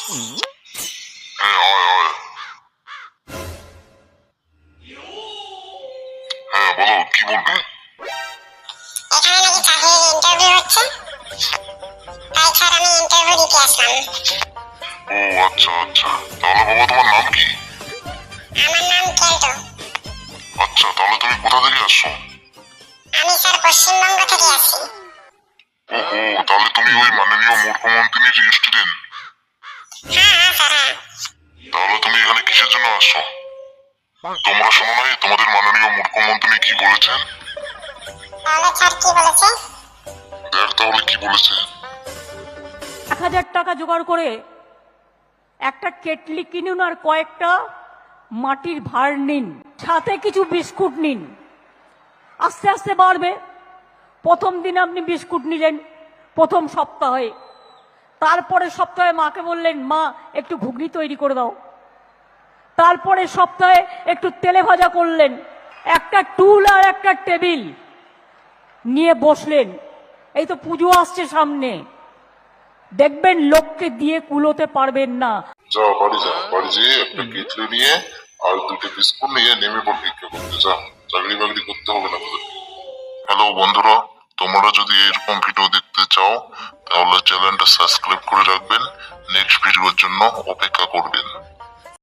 হ্যাঁ হয় হয়। হ্যাঁ বলো, কি বলবে? এখানে নাকি চাকরির ইন্টারভিউ হচ্ছে, তাই স্যার আমি ইন্টারভিউ দিতে আসলাম। ও আচ্ছা আচ্ছা, তাহলে বাবা তোমার নাম কি? আমার নাম কেল্টো। আচ্ছা, তাহলে তুমি কোথা থেকে আসছো? আমি স্যার পশ্চিমবঙ্গ থেকে আসছি। ওহো, তাহলে তুমি ওই মাননীয় মুখ্যমন্ত্রীর স্টুডেন্ট? হ্যাঁ স্যার হ্যাঁ। তাহলে তুমি এখানে কিসের জন্য আসছো? তোমরা শোনো নাই তোমাদের মাননীয় মুখ্যমন্ত্রী কি বলেছেন? তাহলে স্যার কি বলেছে? দেখ তাহলে কি বলেছে। 1000 টাকা জোগাড় করে একটা কেটলি কিনুন আর কয়েকটা মাটির ভাঁড় নিন, সাথে কিছু বিস্কুট নিন। আস্তে আস্তে বাড়বে। প্রথম দিন আপনি বিস্কুট নিলেন প্রথম সপ্তাহে, তারপরে সপ্তাহে মাকে বললেন মা একটু ঘুগনি তৈরি করে দাও। তারপরে সপ্তাহে একটু তেলে ভাজা করলেন। একটা টুল আর একটা টেবিল নিয়ে বসলেন। এই তো পুজো আসছে সামনে, দেখবেন লোককে দিয়ে কুলোতে পারবেন না। যা বাড়ি যা, বাড়ি যেয়ে একটা কেটলি নিয়ে আর দুটো বিস্কুট নিয়ে নেমে পড় ভিক্ষা করতে। যা, চাকরি বাকরি করতে হবে না তোদের। হ্যালো বন্ধুরা, তোমরা যদি এরকম ভিডিও দেখতে চাও তাহলে চ্যানেলটা সাবস্ক্রাইব করে রাখবেন, নেক্সট ভিডিওর জন্য অপেক্ষা করবেন।